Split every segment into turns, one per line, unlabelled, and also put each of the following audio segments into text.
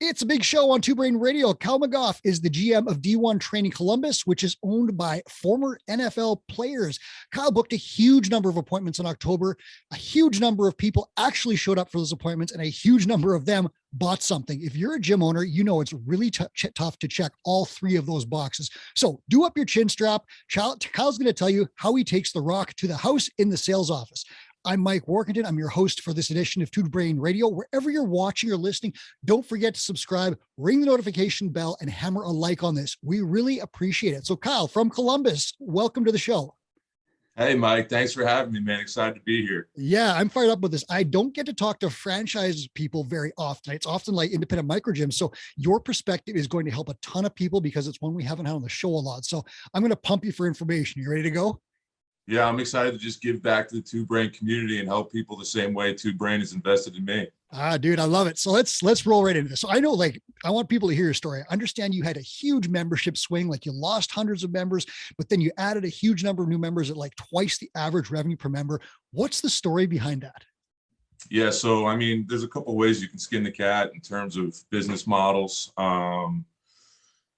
It's a big show on Two Brain Radio. Cal McGough is the GM of D1 Training Columbus, which is owned by former NFL players. Kyle booked a huge number of appointments in October. A huge number of people actually showed up for those appointments, and a huge number of them bought something. If you're a gym owner, you know it's really tough to check all three of those boxes. So do up your chin strap. Kyle's going to tell you how he takes the rock to the house in the sales office. I'm Mike Workington. I'm your host for this edition of Two Brain Radio. Wherever you're watching or listening, don't forget to subscribe, ring the notification bell, and hammer a like on this. We really appreciate it. So Kyle from Columbus, welcome to the show.
Hey, Mike. Thanks for having me, man. Excited to be here.
Yeah, I'm fired up with this. I don't get to talk to franchise people very often. It's often like independent micro gyms. So your perspective is going to help a ton of people because it's one we haven't had on the show a lot. So I'm going to pump you for information. You ready to go?
Yeah, I'm excited to just give back to the Two Brain community and help people the same way Two Brain is invested in me.
Dude, I love it. So let's roll right into this. So I know, I want people to hear your story. I understand you had a huge membership swing, like you lost hundreds of members, but then you added a huge number of new members at like twice the average revenue per member. What's the story behind that?
Yeah, so I mean, there's a couple of ways you can skin the cat in terms of business models.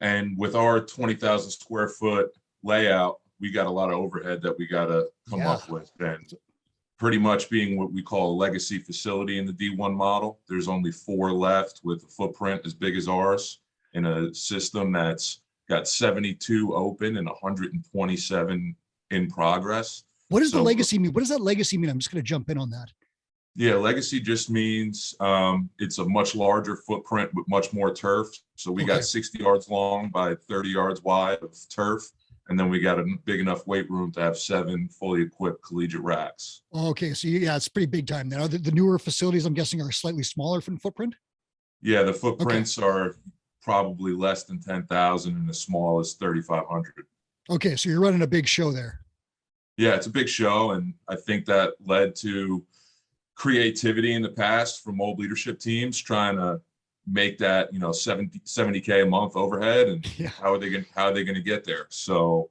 And with our 20,000 square foot layout, we got a lot of overhead that we got to come up with. And pretty much being what we call a legacy facility in the D1 model, there's only 4 left with a footprint as big as ours in a system that's got 72 open and 127 in progress.
What does the legacy mean? What does that legacy mean? I'm just going to jump in on that.
Yeah, legacy just means it's a much larger footprint with much more turf. So we got 60 yards long by 30 yards wide of turf. And then we got a big enough weight room to have 7 fully equipped collegiate racks.
Okay. So yeah, it's pretty big time now. The newer facilities, I'm guessing, are slightly smaller in footprint.
Yeah, the footprints are probably less than 10,000 and the smallest 3,500.
Okay. So you're running a big show there.
Yeah, it's a big show. And I think that led to creativity in the past from old leadership teams trying to make that, 70K a month overhead, and how are they going to get there? So,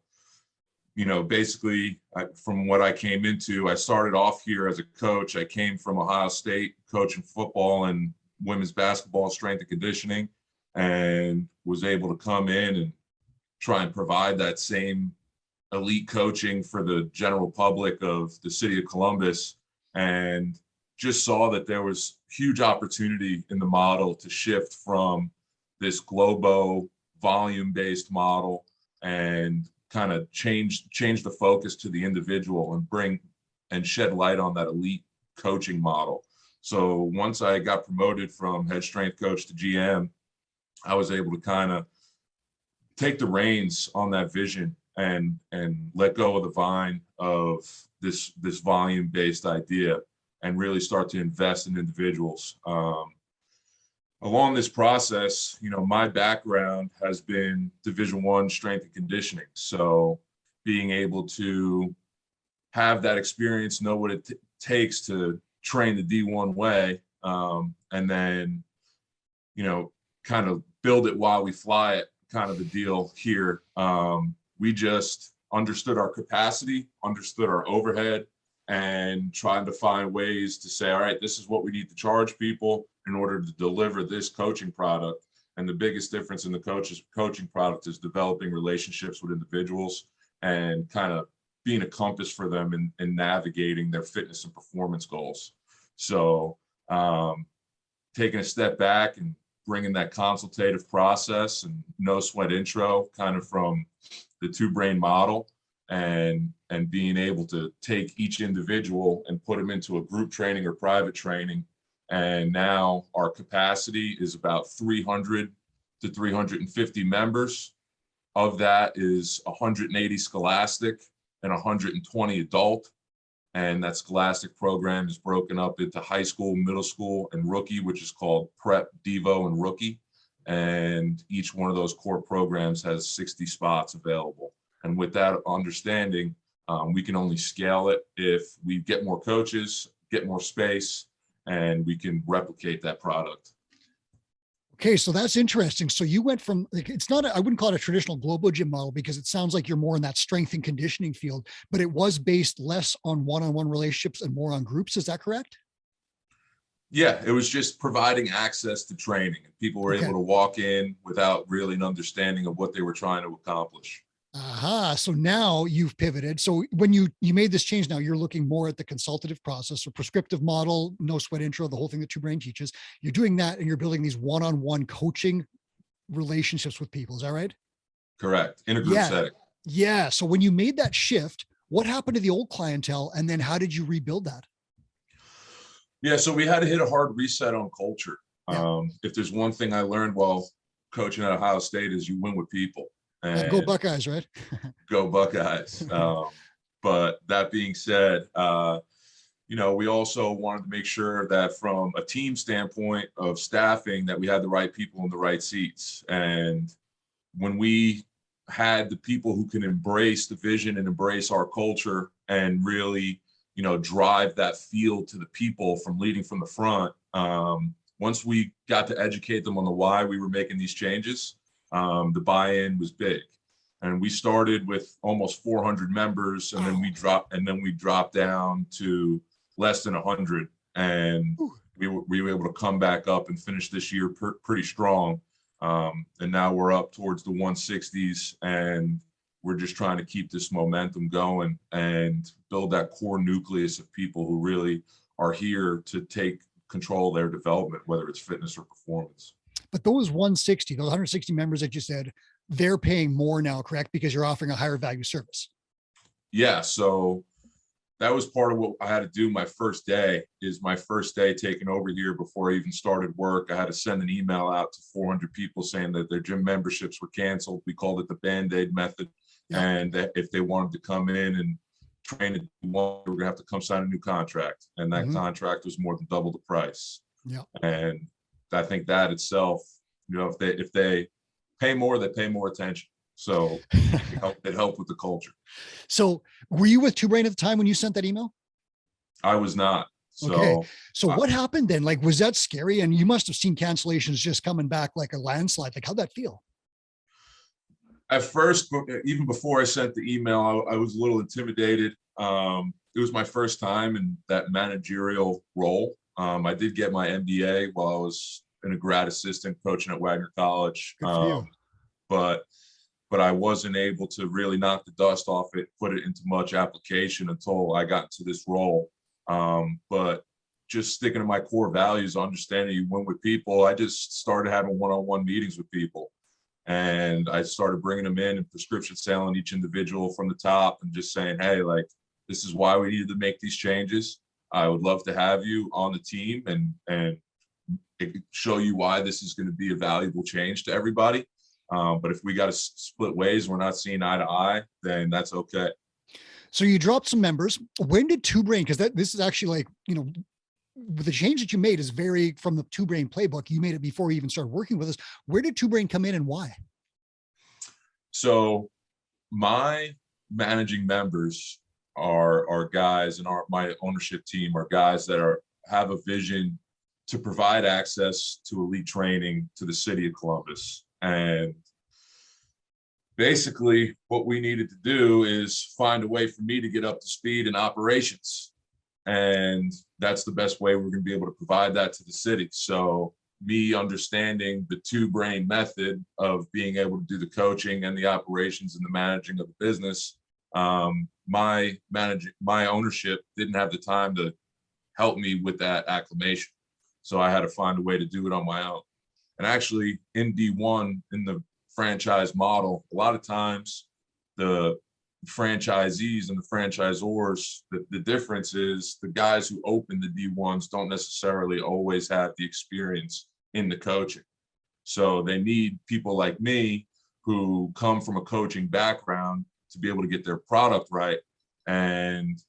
basically from what I came into, I started off here as a coach. I came from Ohio State coaching football and women's basketball, strength and conditioning, and was able to come in and try and provide that same elite coaching for the general public of the city of Columbus, and just saw that there was huge opportunity in the model to shift from this globo volume-based model and kind of change the focus to the individual and bring and shed light on that elite coaching model. So once I got promoted from head strength coach to GM, I was able to kind of take the reins on that vision and let go of the vine of this volume-based idea and really start to invest in individuals. Along this process, my background has been Division I strength and conditioning. So being able to have that experience, know what it takes to train the D1 way, and then, kind of build it while we fly it, kind of the deal here. We just understood our capacity, understood our overhead, and trying to find ways to say, all right, this is what we need to charge people in order to deliver this coaching product. And the biggest difference in the coaching product is developing relationships with individuals and kind of being a compass for them in navigating their fitness and performance goals. So taking a step back and bringing that consultative process and no sweat intro kind of from the Two Brain model, and being able to take each individual and put them into a group training or private training. And now our capacity is about 300 to 350 members. Of that is 180 scholastic and 120 adult. And that scholastic program is broken up into high school, middle school, and rookie, which is called Prep, Devo, and Rookie. And each one of those core programs has 60 spots available. And with that understanding, we can only scale it if we get more coaches, get more space, and we can replicate that product.
Okay, so that's interesting. So you went from, it's not, I wouldn't call it a traditional global gym model because it sounds like you're more in that strength and conditioning field, but it was based less on one-on-one relationships and more on groups. Is that correct?
Yeah, it was just providing access to training. People were able
Okay.
to walk in without really an understanding of what they were trying to accomplish.
Aha. So now you've pivoted. So when you made this change, now you're looking more at the consultative process, or prescriptive model, no sweat intro, the whole thing that Two Brain teaches. You're doing that, and you're building these one-on-one coaching relationships with people. Is that right?
Correct. In a group
Yeah.
setting.
Yeah. So when you made that shift, what happened to the old clientele? And then how did you rebuild that?
Yeah, so we had to hit a hard reset on culture.
Yeah.
If there's one thing I learned while coaching at Ohio State is you win with people,
Go
and
Buckeyes, right?
go Buckeyes. But that being said, we also wanted to make sure that from a team standpoint of staffing, that we had the right people in the right seats. And when we had the people who can embrace the vision and embrace our culture and really, drive that field to the people from leading from the front. Once we got to educate them on the why we were making these changes, the buy-in was big. And we started with almost 400 members, and then we dropped down to less than 100, and we were able to come back up and finish this year pretty strong. And now we're up towards the 160s, and we're just trying to keep this momentum going and build that core nucleus of people who really are here to take control of their development, whether it's fitness or performance.
But those 160 members that you said, they're paying more now, correct? Because you're offering a higher value service.
Yeah. So that was part of what I had to do my first day taking over here. Before I even started work, I had to send an email out to 400 people saying that their gym memberships were canceled. We called it the Band-Aid method. Yeah. And that if they wanted to come in and train at D1, we were gonna have to come sign a new contract. And that contract was more than double the price.
Yeah.
And I think that itself, if they pay more, they pay more attention. So it helped with the culture.
So were you with Two Brain at the time when you sent that email?
I was not.
Okay. So what happened then? Like, was that scary? And you must have seen cancellations just coming back like a landslide. Like, how'd that feel?
At first, even before I sent the email, I was a little intimidated. It was my first time in that managerial role. I did get my MBA while I was a grad assistant coaching at Wagner College.
Good for you.
But I wasn't able to really knock the dust off it, put it into much application until I got into this role. But just sticking to my core values, understanding you win with people, I just started having one-on-one meetings with people. And I started bringing them in and prescription selling each individual from the top and just saying, hey, like, this is why we needed to make these changes. I would love to have you on the team and show you why this is going to be a valuable change to everybody. But if we got to split ways, we're not seeing eye to eye, then that's okay.
So you dropped some members. When did Two Brain? Because this is actually like, the change that you made is very from the Two Brain playbook. You made it before you even started working with us. Where did Two Brain come in and why?
So my managing members are guys, and my ownership team are guys that have a vision to provide access to elite training to the city of Columbus. And basically what we needed to do is find a way for me to get up to speed in operations. And that's the best way we're going to be able to provide that to the city. So me understanding the Two Brain method of being able to do the coaching and the operations and the managing of the business, my ownership didn't have the time to help me with that acclimation. So I had to find a way to do it on my own. And actually in D1, in the franchise model, a lot of times the franchisees and the franchisors, the difference is the guys who open the D1s don't necessarily always have the experience in the coaching. So they need people like me who come from a coaching background to be able to get their product right. And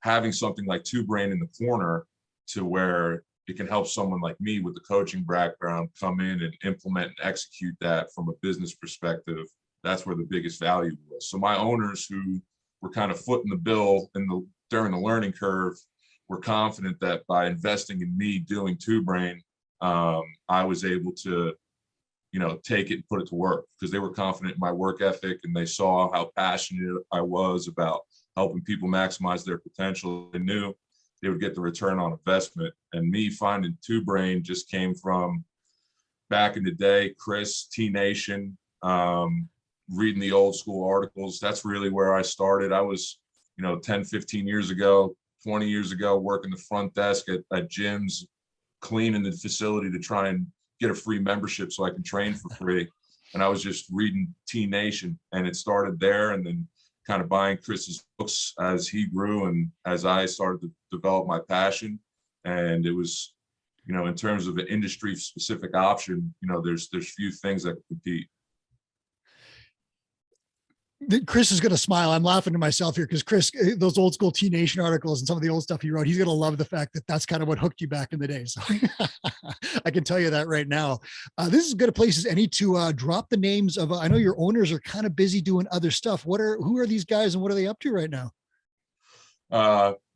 having something like Two Brain in the corner to where it can help someone like me with the coaching background come in and implement and execute that from a business perspective. That's where the biggest value was. So my owners, who were kind of footing the bill during the learning curve, were confident that by investing in me doing Two Brain, I was able to, take it and put it to work, because they were confident in my work ethic and they saw how passionate I was about helping people maximize their potential. They knew they would get the return on investment. And me finding Two Brain just came from back in the day, Chris, T Nation, reading the old school articles. That's really where I started. I was, 10, 15 years ago, 20 years ago, working the front desk at gyms, cleaning the facility to try and get a free membership so I can train for free. And I was just reading T Nation, and it started there, and then kind of buying Chris's books as he grew and as I started to develop my passion. And it was, in terms of an industry specific option, there's few things that can compete.
Chris is going to smile. I'm laughing to myself here because Chris, those old school T Nation articles and some of the old stuff he wrote, he's going to love the fact that that's kind of what hooked you back in the day. So I can tell you that right now. This is as good a place as any to drop the names of, I know your owners are kind of busy doing other stuff. Who are these guys and what are they up to right now?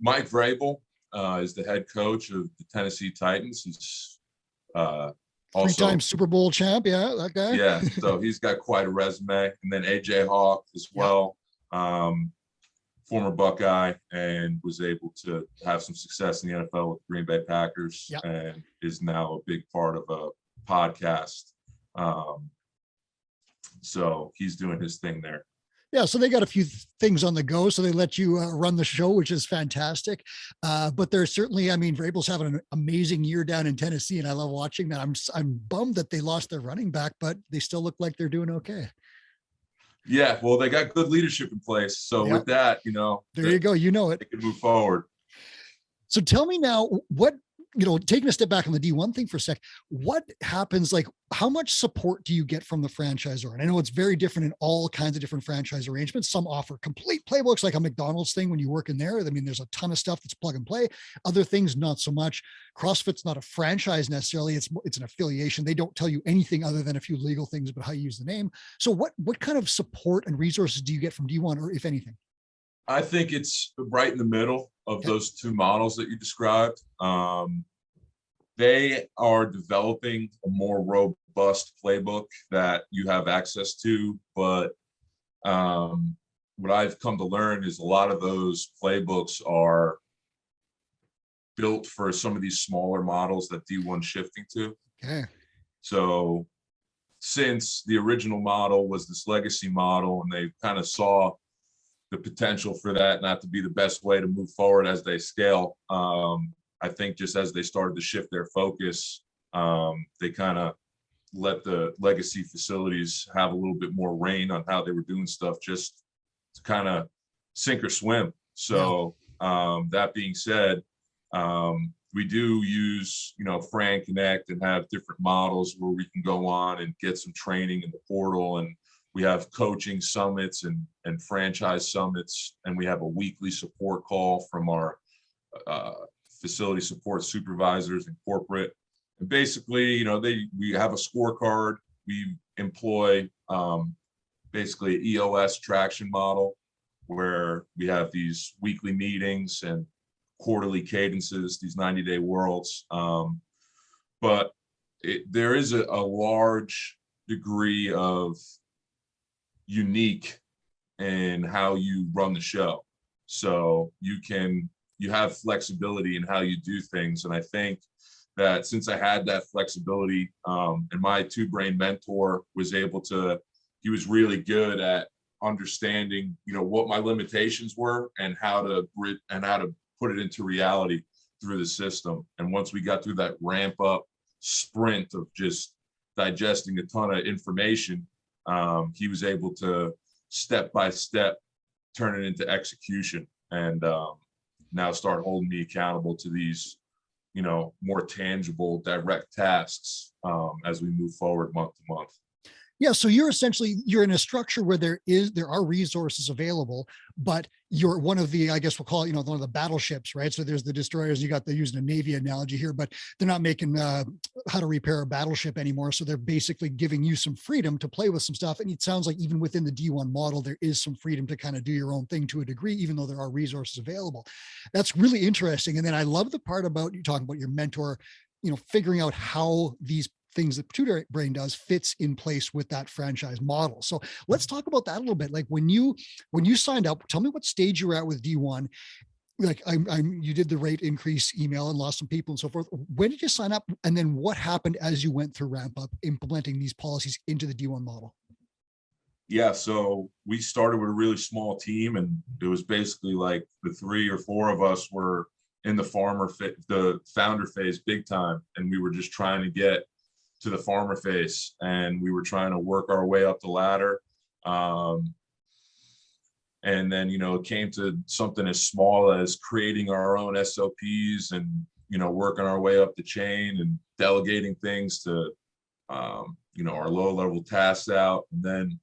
Mike Vrabel is the head coach of the Tennessee Titans. He's also
three-time Super Bowl champ. Yeah, that guy.
Yeah, so he's got quite a resume. And then AJ Hawk as well, former Buckeye, and was able to have some success in the NFL with Green Bay Packers, and is now a big part of a podcast. So he's doing his thing there.
Yeah, so they got a few things on the go, so they let you run the show, which is fantastic. But there's certainly, Vrabel's having an amazing year down in Tennessee, and I love watching that. I'm bummed that they lost their running back, but they still look like they're doing okay.
Yeah, well, they got good leadership in place. So with that,
there you go. They
can move forward.
So tell me now, what, taking a step back on the D1 thing for a sec, what happens, like how much support do you get from the franchisor? And I know it's very different in all kinds of different franchise arrangements. Some offer complete playbooks, like a McDonald's thing when you work in there. There's a ton of stuff that's plug and play. Other things, not so much. CrossFit's not a franchise necessarily. It's an affiliation. They don't tell you anything other than a few legal things about how you use the name. So what kind of support and resources do you get from D1, or if anything?
I think it's right in the middle of those two models that you described. They are developing a more robust playbook that you have access to, but what I've come to learn is a lot of those playbooks are built for some of these smaller models that D1's shifting to.
Okay.
So since the original model was this legacy model, and they kind of saw the potential for that not to be the best way to move forward as they scale. I think just as they started to shift their focus, they kind of let the legacy facilities have a little bit more reign on how they were doing stuff, just to kind of sink or swim. So that being said, we do use, Fran Connect and have different models where we can go on and get some training in the portal, and we have coaching summits and franchise summits, and we have a weekly support call from our facility support supervisors and corporate. And basically, we have a scorecard. We employ basically an EOS traction model where we have these weekly meetings and quarterly cadences, these 90-day worlds. But there is a large degree of unique in how you run the show. So you have flexibility in how you do things. And I think that since I had that flexibility, and my Two Brain mentor was he was really good at understanding, what my limitations were and how to put it into reality through the system. And once we got through that ramp up sprint of just digesting a ton of information, he was able to step by step turn it into execution, and now start holding me accountable to these, more tangible, direct tasks as we move forward month to month.
Yeah. So you're in a structure where there are resources available, but you're one of the, I guess we'll call it, one of the battleships, right? So there's the destroyers, they're using a Navy analogy here, but they're not making how to repair a battleship anymore. So they're basically giving you some freedom to play with some stuff. And it sounds like even within the D1 model, there is some freedom to kind of do your own thing to a degree, even though there are resources available. That's really interesting. And then I love the part about you talking about your mentor, figuring out how these things that Two Brain does fits in place with that franchise model. So let's talk about that a little bit. Like when you signed up, tell me what stage you were at with D1. like you did the rate increase email and lost some people and so forth. When did you sign up? And then what happened as you went through ramp up implementing these policies into the D1 model?
Yeah, so we started with a really small team, and it was basically like the 3 or 4 of us were in the founder phase big time, and we were just trying to get to the farmer phase, and we were trying to work our way up the ladder. And then, it came to something as small as creating our own SOPs and, working our way up the chain and delegating things to, our low level tasks out. And then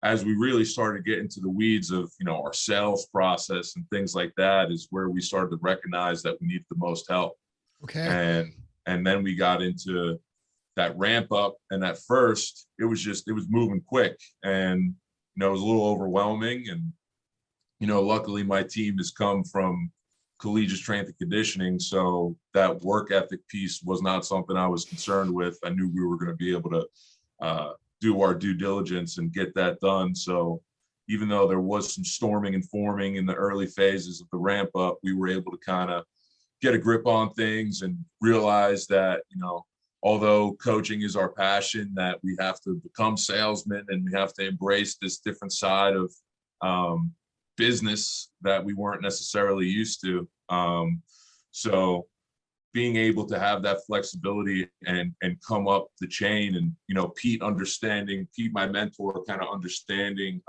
as we really started getting into the weeds of, our sales process and things like that is where we started to recognize that we needed the most help.
Okay.
And then we got into that ramp up. And at first it was moving quick, and, it was a little overwhelming. And, luckily my team has come from collegiate strength and conditioning. So that work ethic piece was not something I was concerned with. I knew we were going to be able to do our due diligence and get that done. So even though there was some storming and forming in the early phases of the ramp up, we were able to kind of get a grip on things and realize that, although coaching is our passion, that we have to become salesmen and we have to embrace this different side of business that we weren't necessarily used to. So being able to have that flexibility and come up the chain, and, Pete, my mentor, kind of understanding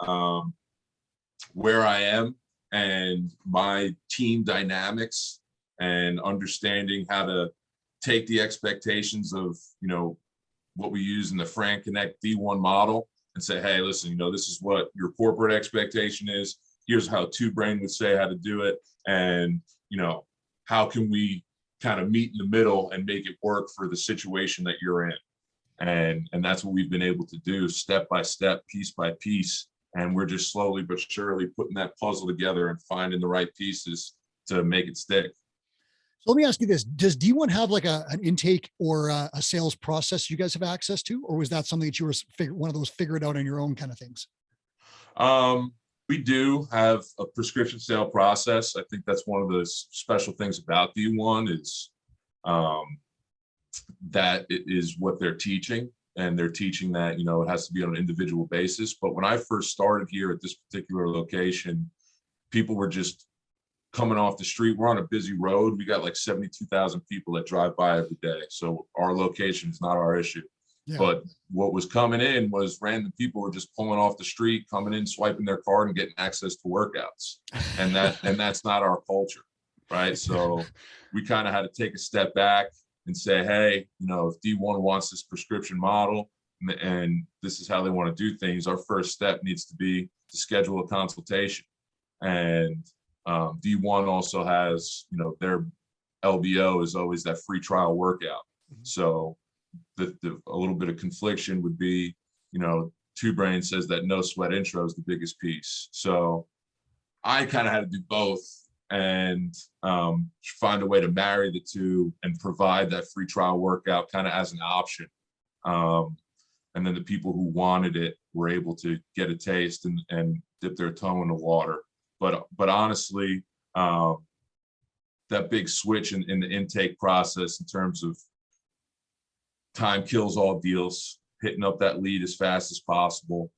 where I am and my team dynamics, and understanding how to take the expectations of, what we use in the Fran Connect D1 model and say, hey, listen, this is what your corporate expectation is. Here's how Two Brain would say how to do it. And, how can we kind of meet in the middle and make it work for the situation that you're in? And that's what we've been able to do, step by step, piece by piece. And we're just slowly but surely putting that puzzle together and finding the right pieces to make it stick.
So let me ask you this. Does D1 have like an intake or a sales process you guys have access to? Or was that something that you were one of those figure it out on your own kind of things?
We do have a prescription sale process. I think that's one of the special things about D1 is that it is what they're teaching, and they're teaching that, it has to be on an individual basis. But when I first started here at this particular location, people were just coming off the street. We're on a busy road. We got like 72,000 people that drive by every day. So our location is not our issue. Yeah. But what was coming in was random people were just pulling off the street, coming in, swiping their card and getting access to workouts. And that's not our culture, right? So we kind of had to take a step back and say, hey, if D1 wants this prescription model and this is how they want to do things, our first step needs to be to schedule a consultation. And D1 also has, their LBO is always that free trial workout. Mm-hmm. So a little bit of confliction would be, Two Brain says that no sweat intro is the biggest piece. So I kind of had to do both and find a way to marry the two and provide that free trial workout kind of as an option. And then the people who wanted it were able to get a taste and dip their toe in the water. But honestly, that big switch in the intake process in terms of time kills all deals, hitting up that lead as fast as possible,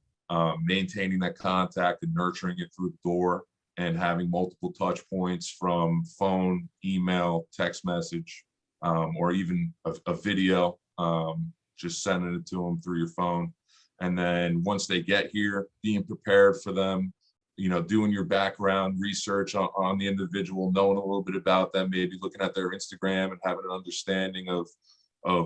maintaining that contact and nurturing it through the door, and having multiple touch points from phone, email, text message, or even a video, just sending it to them through your phone. And then once they get here, being prepared for them, doing your background research on the individual, knowing a little bit about them, maybe looking at their Instagram and having an understanding of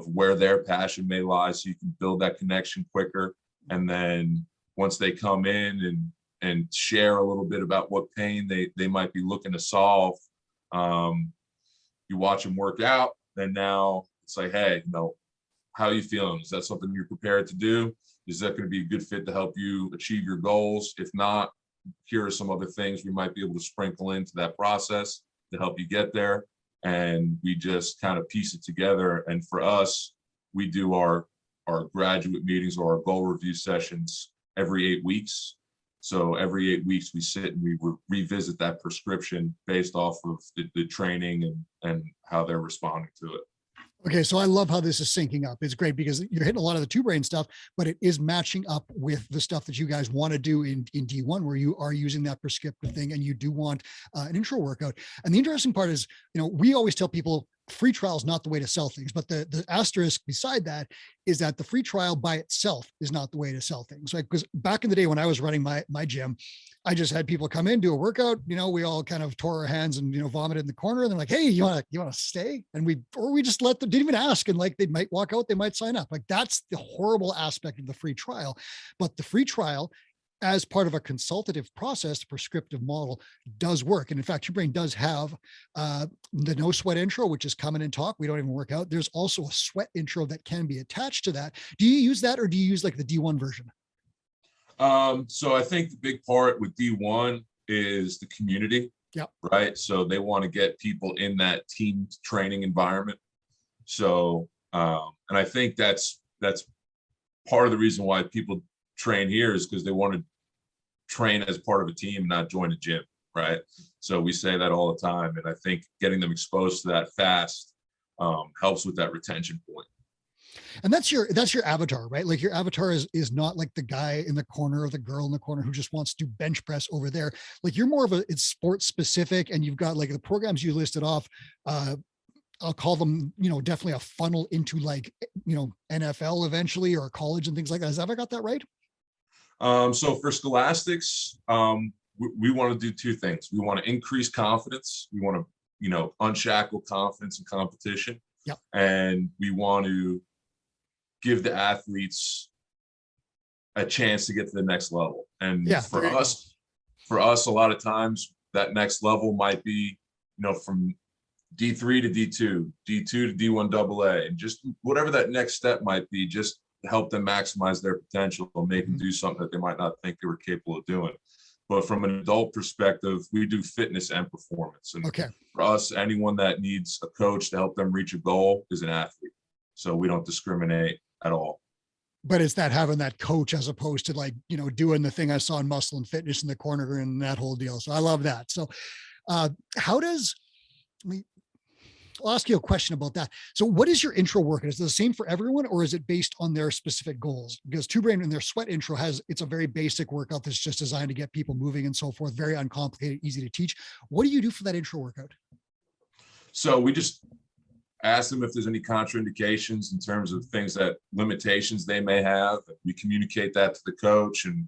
where their passion may lie, so you can build that connection quicker. And then once they come in and share a little bit about what pain they might be looking to solve, you watch them work out, and now it's like, hey, how are you feeling? Is that something you're prepared to do? Is that going to be a good fit to help you achieve your goals? If not, here are some other things we might be able to sprinkle into that process to help you get there. And we just kind of piece it together. And for us, we do our graduate meetings or our goal review sessions every 8 weeks. So every 8 weeks we sit and we revisit that prescription based off of the training and how they're responding to it.
Okay, so I love how this is syncing up. It's great because you're hitting a lot of the two brain stuff, but it is matching up with the stuff that you guys want to do in D1, where you are using that prescriptive thing and you do want an intro workout. And the interesting part is, we always tell people free trial is not the way to sell things, but the asterisk beside that is that the free trial by itself is not the way to sell things, right? Because back in the day when I was running my gym, I just had people come in, do a workout, we all kind of tore our hands and, vomited in the corner. And they're like, hey, you want to stay? And we just let them, didn't even ask. And like, they might walk out, they might sign up. Like that's the horrible aspect of the free trial. But the free trial, as part of a consultative process, the prescriptive model does work. And in fact, Your Brain does have the no sweat intro, which is come in and talk. We don't even work out. There's also a sweat intro that can be attached to that. Do you use that or do you use like the D1 version?
So I think the big part with D1 is the community.
Yep.
Right. So they want to get people in that team training environment. So, and I think that's part of the reason why people train here is because they want to train as part of a team, not join a gym. Right. So we say that all the time. And I think getting them exposed to that fast helps with that retention point.
And that's your avatar, right? Like your avatar is not like the guy in the corner or the girl in the corner who just wants to do bench press over there. Like you're more of it's sports specific, and you've got like the programs you listed off. I'll call them, definitely a funnel into like, NFL eventually or college and things like that. Have I got that right?
So for Scholastics, we want to do two things. We want to increase confidence. We want to, unshackle confidence in competition.
Yep.
And we want to give the athletes a chance to get to the next level. And for us, a lot of times that next level might be, from D3 to D2, D2 to D1 AA, and just whatever that next step might be, just to help them maximize their potential and make them do something that they might not think they were capable of doing. But from an adult perspective, we do fitness and performance. And for us, anyone that needs a coach to help them reach a goal is an athlete. So we don't discriminate at all.
But it's that having that coach as opposed to like, doing the thing I saw in Muscle and Fitness in the corner and that whole deal. So I love that. So I'll ask you a question about that. So what is your intro workout? Is it the same for everyone or is it based on their specific goals? Because Two Brain in their sweat intro it's a very basic workout that's just designed to get people moving and so forth. Very uncomplicated, easy to teach. What do you do for that intro workout?
So we just ask them if there's any contraindications in terms of things that limitations they may have. We communicate that to the coach. And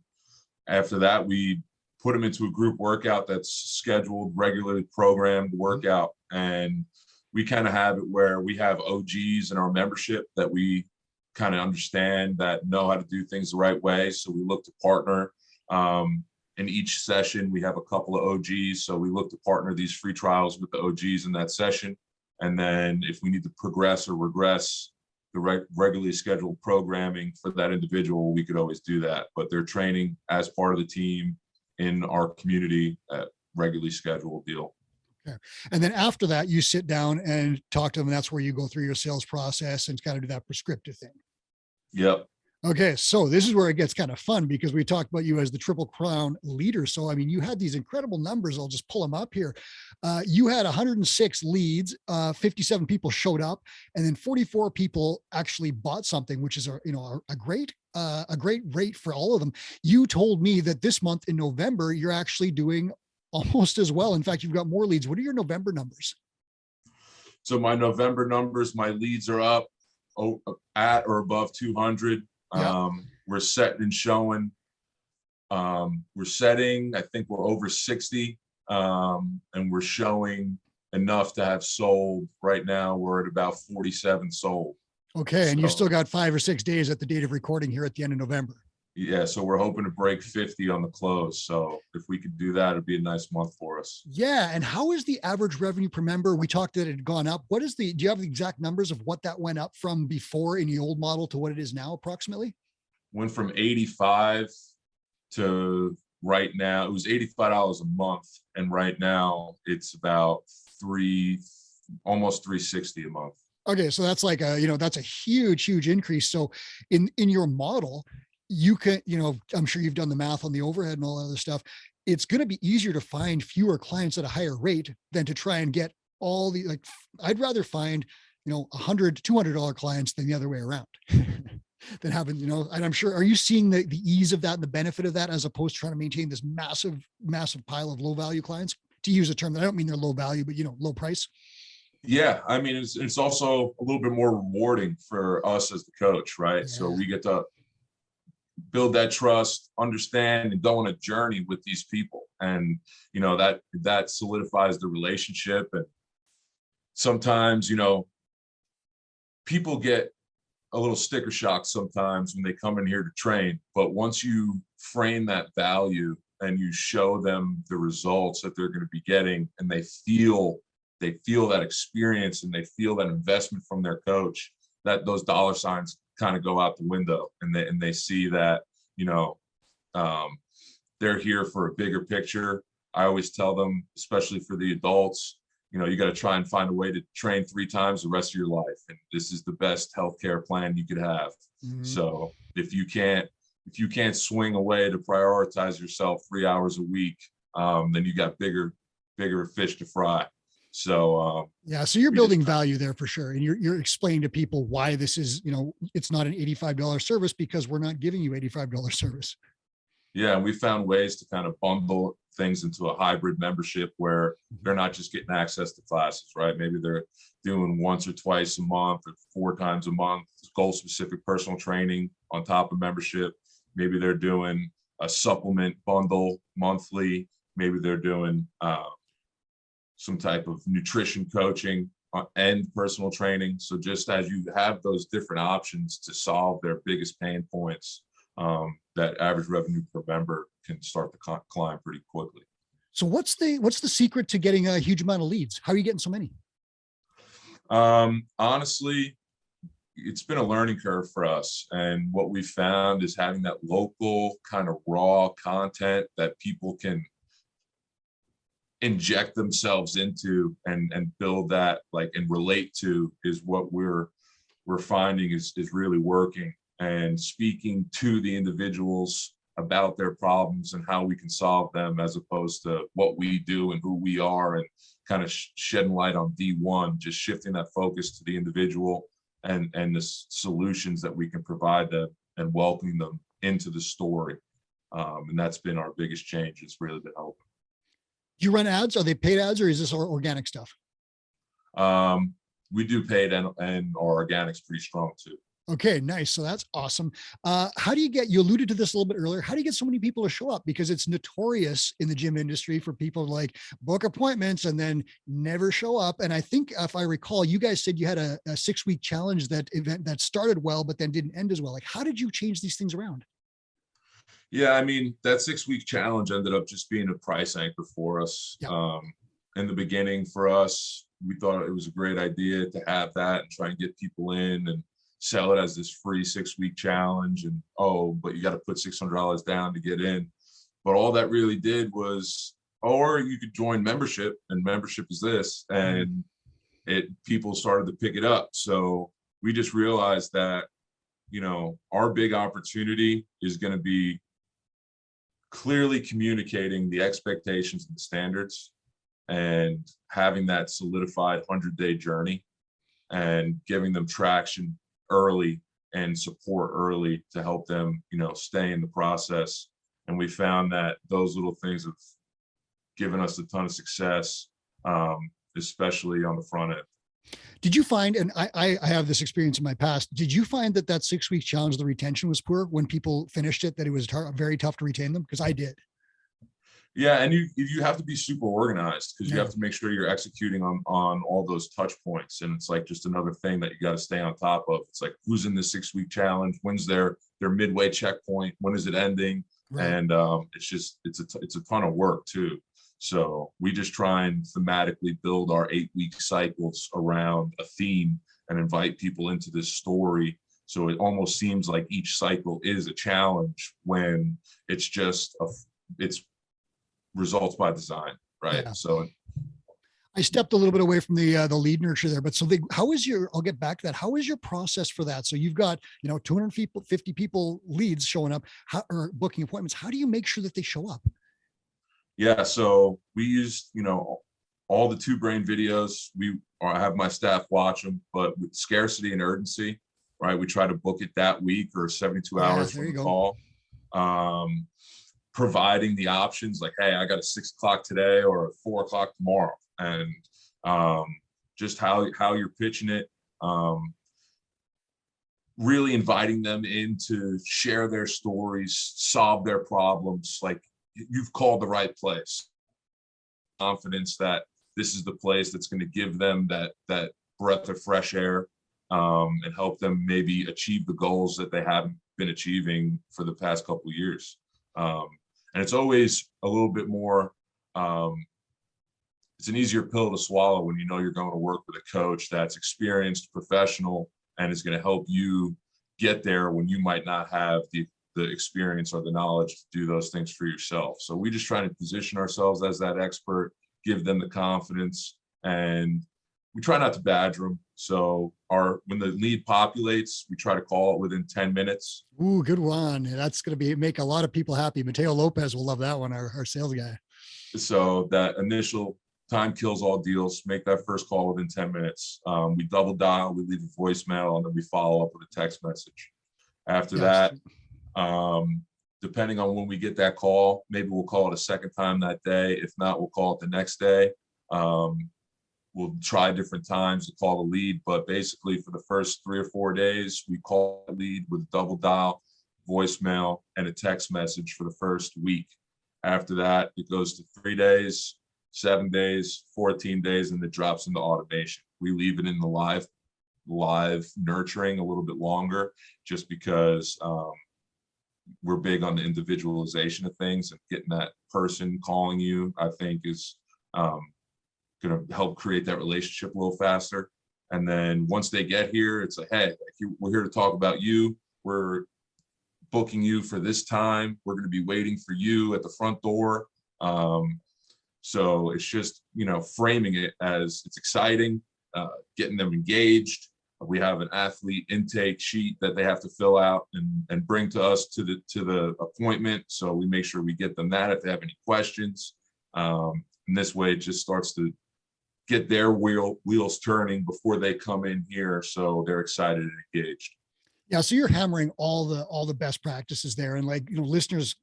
after that, we put them into a group workout that's scheduled, regularly programmed workout. And we kind of have it where we have OGs in our membership that we kind of understand that know how to do things the right way. So we look to partner. In each session, we have a couple of OGs. So we look to partner these free trials with the OGs in that session. And then if we need to progress or regress the regularly scheduled programming for that individual, we could always do that. But they're training as part of the team in our community at regularly scheduled deal.
Okay. And then after that, you sit down and talk to them. And that's where you go through your sales process and kind of do that prescriptive thing.
Yep.
Okay. So this is where it gets kind of fun because we talked about you as the Triple Crown leader. So, I mean, you had these incredible numbers. I'll just pull them up here. You had 106 leads, 57 people showed up, and then 44 people actually bought something, which is a great rate for all of them. You told me that this month in November, you're actually doing almost as well. In fact, you've got more leads. What are your November numbers?
So my November numbers, my leads are up at or above 200.
Yeah.
We're setting and showing. We're setting, I think we're over 60, and we're showing enough to have sold. Right now, we're at about 47 sold.
Okay. And you still got 5 or 6 days at the date of recording here at the end of November.
Yeah, so we're hoping to break 50 on the close. So if we could do that, it'd be a nice month for us.
Yeah. And how is the average revenue per member? We talked that it had gone up. Do you have the exact numbers of what that went up from before in the old model to what it is now approximately?
Went from 85 to right now, it was $85 a month. And right now it's about almost 360 a month.
Okay. So that's like that's a huge increase. So in your model, you can, I'm sure you've done the math on the overhead and all that other stuff. It's going to be easier to find fewer clients at a higher rate than to try and get all the, like, I'd rather find, $100, $200 clients than the other way around. Than having, and I'm sure, are you seeing the ease of that and the benefit of that as opposed to trying to maintain this massive, massive pile of low value clients? To use a term that I don't mean they're low value, but low price.
Yeah, I mean, it's also a little bit more rewarding for us as the coach, right?
Yeah.
So we get to build that trust, understand, and go on a journey with these people, and that solidifies the relationship. And sometimes, people get a little sticker shock sometimes when they come in here to train, but once you frame that value and you show them the results that they're going to be getting, and they feel that experience and they feel that investment from their coach, that those dollar signs kind of go out the window, and they see that, they're here for a bigger picture. I always tell them, especially for the adults, you got to try and find a way to train 3 times the rest of your life. And this is the best healthcare plan you could have. Mm-hmm. So if you can't swing away to prioritize yourself 3 hours a week, then you got bigger fish to fry. So
so you're building value there for sure. And you're explaining to people why this is, it's not an $85 service, because we're not giving you $85 service.
Yeah, and we found ways to kind of bundle things into a hybrid membership where they're not just getting access to classes, right? Maybe they're doing once or twice a month or 4 times a month, goal-specific personal training on top of membership. Maybe they're doing a supplement bundle monthly. Maybe they're doing some type of nutrition coaching and personal training. So just as you have those different options to solve their biggest pain points, that average revenue per member can start to climb pretty quickly.
So what's the secret to getting a huge amount of leads? How are you getting so many?
Honestly, it's been a learning curve for us. And what we found is having that local kind of raw content that people can inject themselves into and build that, like, and relate to, is what we're finding is really working. And speaking to the individuals about their problems and how we can solve them, as opposed to what we do and who we are, and kind of shedding light on D1, just shifting that focus to the individual and the solutions that we can provide them, and welcoming them into the story. And that's been our biggest change. It's really been helping.
Do you run ads? Are they paid ads, or is this organic stuff?
We do paid, and our organic's pretty strong too.
Okay, nice. So that's awesome. How do you alluded to this a little bit earlier. How do you get so many people to show up? Because it's notorious in the gym industry for people to, like, book appointments and then never show up. And I think, if I recall, you guys said you had a 6-week challenge event that started well, but then didn't end as well. Like, how did you change these things around?
Yeah, I mean, that 6-week challenge ended up just being a price anchor for us.
Yeah.
In the beginning, for us, we thought it was a great idea to have that and try and get people in and sell it as this free 6-week challenge. And, but you got to put $600 down to get in. But all that really did was, or you could join membership, and membership is this, and people started to pick it up. So we just realized that, our big opportunity is going to be clearly communicating the expectations and the standards, and having that solidified 100-day journey, and giving them traction early and support early to help them, stay in the process. And we found that those little things have given us a ton of success, especially on the front end.
Did you find, and I have this experience in my past, did you find that 6-week challenge, the retention was poor when people finished it, that it was very tough to retain them? Because I did.
Yeah, and you have to be super organized, because you have to make sure you're executing on all those touch points. And it's like just another thing that you got to stay on top of. It's like, who's in this 6-week challenge? When's their midway checkpoint? When is it ending? Right. And it's a ton of work too. So we just try and thematically build our 8-week cycles around a theme and invite people into this story. So it almost seems like each cycle is a challenge, when it's just it's results by design, right?
Yeah.
So
I stepped a little bit away from the lead nurture there, but so how is I'll get back to that. How is your process for that? So you've got, 250 people leads showing up or booking appointments. How do you make sure that they show up?
Yeah, so we use, all the Two Brain videos. I have my staff watch them, but with scarcity and urgency, right? We try to book it that week or 72 hours from the call. Providing the options like, hey, I got a 6 o'clock today or a 4 o'clock tomorrow, and just how you're pitching it. Really inviting them in to share their stories, solve their problems. Like, you've called the right place. Confidence that this is the place that's going to give them that breath of fresh air, and help them maybe achieve the goals that they haven't been achieving for the past couple of years. And it's always a little bit more, it's an easier pill to swallow when you're going to work with a coach that's experienced, professional, and is going to help you get there when you might not have the experience or the knowledge to do those things for yourself. So we just try to position ourselves as that expert, give them the confidence, and we try not to badger them. So when the lead populates, we try to call it within 10 minutes.
Ooh, good one. That's going to make a lot of people happy. Mateo Lopez will love that one, our sales guy.
So that initial time kills all deals. Make that first call within 10 minutes. We double dial, we leave a voicemail, and then we follow up with a text message. After that, depending on when we get that call, maybe we'll call it a second time that day. If not, we'll call it the next day. We'll try different times to call the lead, but basically for the first 3 or 4 days, we call the lead with a double dial, voicemail, and a text message for the first week. After that, it goes to 3 days, 7 days, 14 days, and it drops into automation. We leave it in the live nurturing a little bit longer, just because we're big on the individualization of things, and getting that person calling you, I think, is going to help create that relationship a little faster. And then once they get here, it's like, hey, we're here to talk about you. We're booking you for this time. We're going to be waiting for you at the front door. So it's just, framing it as it's exciting, getting them engaged. We have an athlete intake sheet that they have to fill out and bring to us to the appointment. So we make sure we get them that if they have any questions. And this way it just starts to get their wheels turning before they come in here, so they're excited and engaged.
Yeah, so you're hammering all the best practices there, and listeners,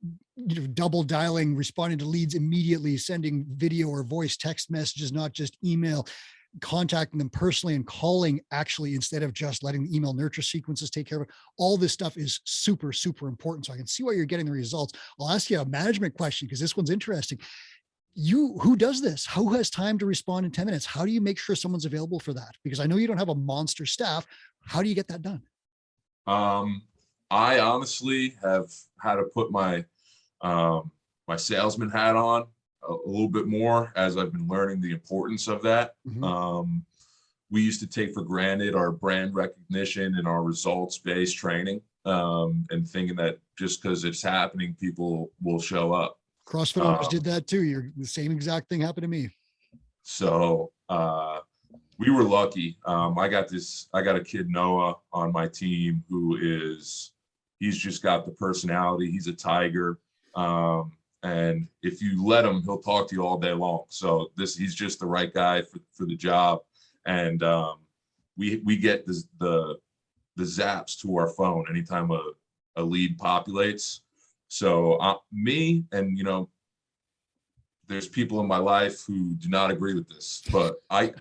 double dialing, responding to leads immediately, sending video or voice text messages, not just email, contacting them personally and calling actually, instead of just letting the email nurture sequences take care of it. All this stuff is super, super important. So I can see why you're getting the results. I'll ask you a management question, because this one's interesting. Who does this? Who has time to respond in 10 minutes? How do you make sure someone's available for that? Because I know you don't have a monster staff. How do you get that done?
I honestly have had to put my my salesman hat on a little bit more as I've been learning the importance of that. Mm-hmm. We used to take for granted our brand recognition and our results-based training, and thinking that just because it's happening, people will show up.
CrossFit owners did that too. The same exact thing happened to me.
So we were lucky. I got a kid, Noah, on my team he's just got the personality. He's a tiger. And if you let him, he'll talk to you all day long. So he's just the right guy for the job. And we get the zaps to our phone anytime a lead populates. So me and, there's people in my life who do not agree with this, but I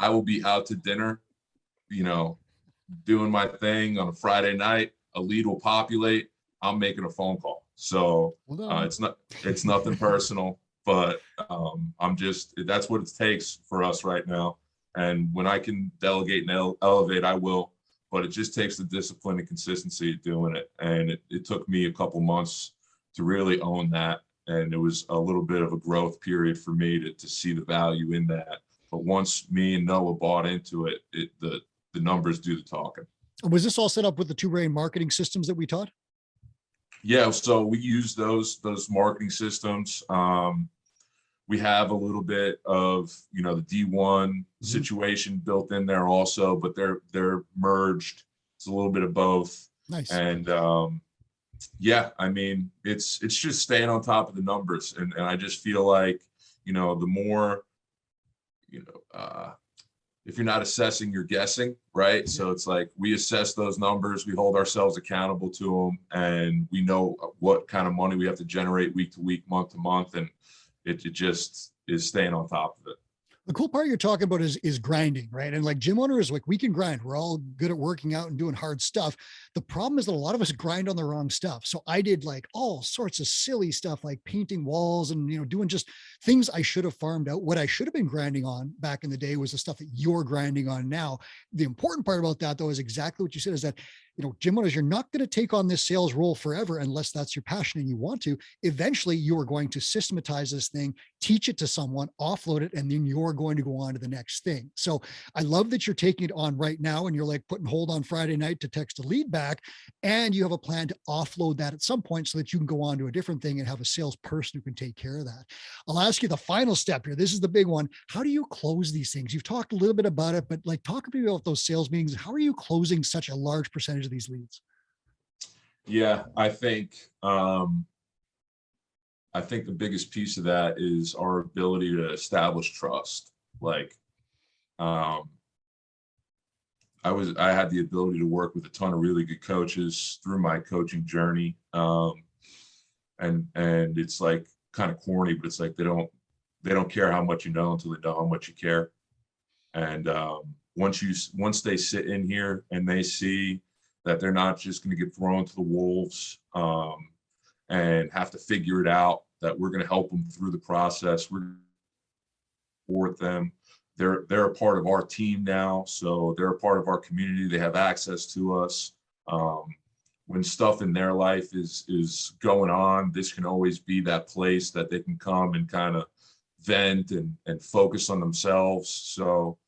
will be out to dinner, doing my thing on a Friday night. A lead will populate. I'm making a phone call. So it's nothing personal, but that's what it takes for us right now. And when I can delegate and elevate, I will, but it just takes the discipline and consistency of doing it. And it took me a couple months to really own that. And it was a little bit of a growth period for me to see the value in that. But once me and Noah bought into it, the numbers do the talking.
Was this all set up with the Two Brain marketing systems that we taught?
Yeah, so we use those marketing systems. we have a little bit of, you know, the D1 situation built in there also, but they're merged. It's a little bit of both.
Nice.
And yeah, I mean, it's just staying on top of the numbers. And I just feel like, you know, the more, you know, if you're not assessing, you're guessing, right? So it's like we assess those numbers, we hold ourselves accountable to them, and we know what kind of money we have to generate week to week, month to month, and it just is staying on top of it.
The cool part you're talking about is grinding, right? And like gym owners, like we can grind. We're all good at working out and doing hard stuff. The problem is that a lot of us grind on the wrong stuff. So I did like all sorts of silly stuff, like painting walls and, you know, doing just things I should have farmed out. What I should have been grinding on back in the day was the stuff that you're grinding on now. The important part about that, though, is exactly what you said, is that, you know, gym owners, you're not going to take on this sales role forever unless that's your passion and you want to. Eventually, you are going to systematize this thing, teach it to someone, offload it, and then you're going to go on to the next thing. So I love that you're taking it on right now and you're like putting hold on Friday night to text a lead back, and you have a plan to offload that at some point so that you can go on to a different thing and have a salesperson who can take care of that. I'll ask you the final step here. This is the big one. How do you close these things? You've talked a little bit about it, but like talk to me about those sales meetings. How are you closing such a large percentage of these leads?
Yeah, I think the biggest piece of that is our ability to establish trust. Like, I had the ability to work with a ton of really good coaches through my coaching journey. And it's like kind of corny, but it's like they don't care how much you know until they know how much you care. And once they sit in here and they see that they're not just going to get thrown to the wolves and have to figure it out, that we're going to help them through the process. We're support them. They're a part of our team now, so they're a part of our community. They have access to us. When stuff in their life is going on, this can always be that place that they can come and kind of vent and focus on themselves. So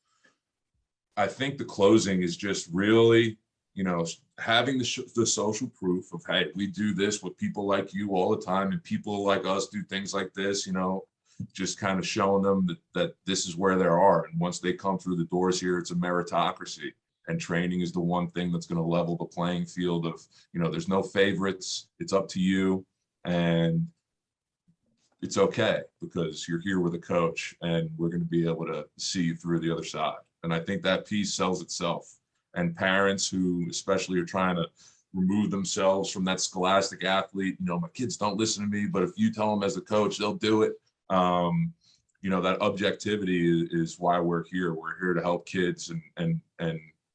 I think the closing is just really, you know, having the social proof of, hey, we do this with people like you all the time, and people like us do things like this, you know, just kind of showing them that this is where they are. And once they come through the doors here, it's a meritocracy, and training is the one thing that's going to level the playing field of, you know, there's no favorites. It's up to you. And it's okay because you're here with a coach and we're going to be able to see you through the other side. And I think that piece sells itself. And parents who especially are trying to remove themselves from that scholastic athlete, you know, my kids don't listen to me, but if you tell them as a coach, they'll do it. You know, that objectivity is why we're here. We're here to help kids and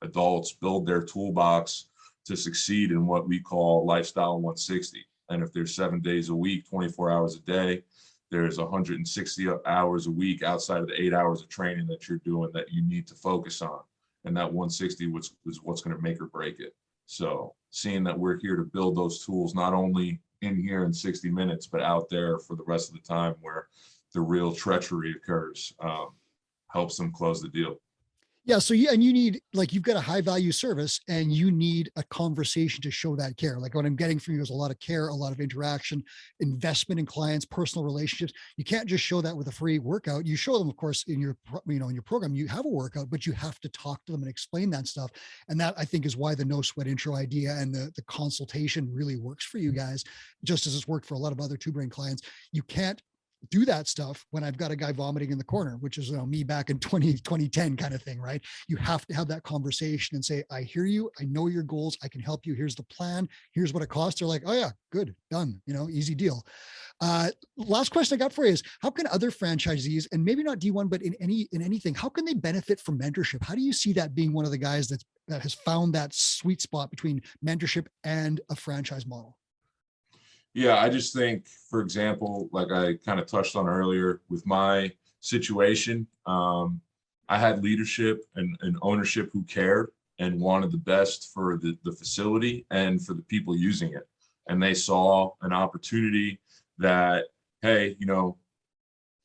adults build their toolbox to succeed in what we call Lifestyle 160. And if there's 7 days a week, 24 hours a day, there's 160 hours a week outside of the 8 hours of training that you're doing that you need to focus on. And that 160 is what's going to make or break it. So seeing that we're here to build those tools, not only in here in 60 minutes, but out there for the rest of the time where the real treachery occurs, helps them close the deal.
Yeah. So you need, like, you've got a high value service and you need a conversation to show that care. Like what I'm getting from you is a lot of care, a lot of interaction, investment in clients, personal relationships. You can't just show that with a free workout. You show them, of course, in your, you know, in your program, you have a workout, but you have to talk to them and explain that stuff. And that, I think, is why the no sweat intro idea and the consultation really works for you guys, just as it's worked for a lot of other Two Brain clients. You can't do that stuff when I've got a guy vomiting in the corner, which is, you know, me back in 2010 kind of thing, right? You have to have that conversation and say, I hear you. I know your goals. I can help you. Here's the plan. Here's what it costs. They're like, oh yeah, good, done, you know, easy deal. Last question I got for you is, how can other franchisees, and maybe not D1, but in anything, how can they benefit from mentorship? How do you see that being one of the guys that has found that sweet spot between mentorship and a franchise model?
Yeah, I just think, for example, like I kind of touched on earlier with my situation, I had leadership and ownership who cared and wanted the best for the facility and for the people using it. And they saw an opportunity that, hey, you know,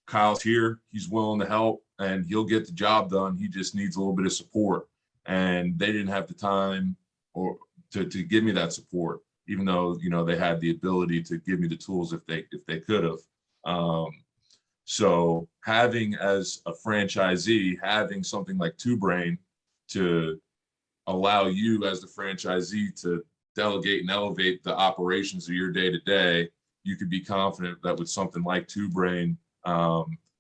Kyle's here, he's willing to help and he'll get the job done. He just needs a little bit of support. And they didn't have the time or to give me that support, even though, you know, they had the ability to give me the tools if they could have. So having, as a franchisee, having something like Two Brain to allow you as the franchisee to delegate and elevate the operations of your day to day, you could be confident that with something like Two Brain,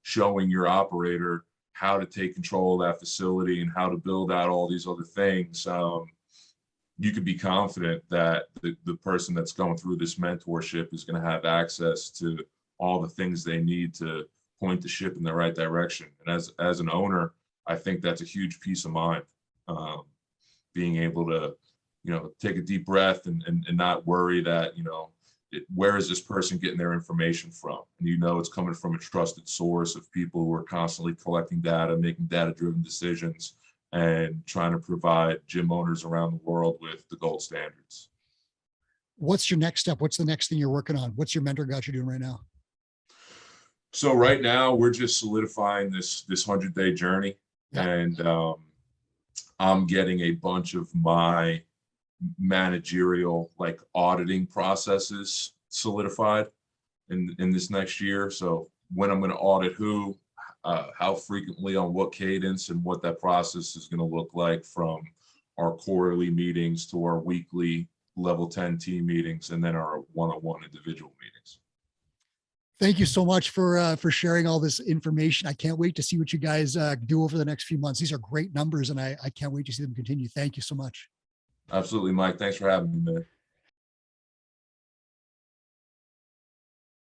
showing your operator how to take control of that facility and how to build out all these other things, you could be confident that the person that's going through this mentorship is going to have access to all the things they need to point the ship in the right direction. And as an owner, I think that's a huge peace of mind. Being able to, take a deep breath and not worry that, where is this person getting their information from? And it's coming from a trusted source of people who are constantly collecting data, making data-driven decisions, and trying to provide gym owners around the world with the gold standards.
What's your next step? What's the next thing you're working on? What's your mentor got you doing right now?
So right now we're just solidifying this 100-day journey. Yeah. And I'm getting a bunch of my managerial, like, auditing processes solidified in this next year. So when I'm going to audit who, how frequently, on what cadence, and what that process is going to look like, from our quarterly meetings to our weekly level 10 team meetings, and then our one-on-one individual meetings.
Thank you so much for sharing all this information. I can't wait to see what you guys do over the next few months. These are great numbers, and I can't wait to see them continue. Thank you so much.
Absolutely, Mike. Thanks for having me, man.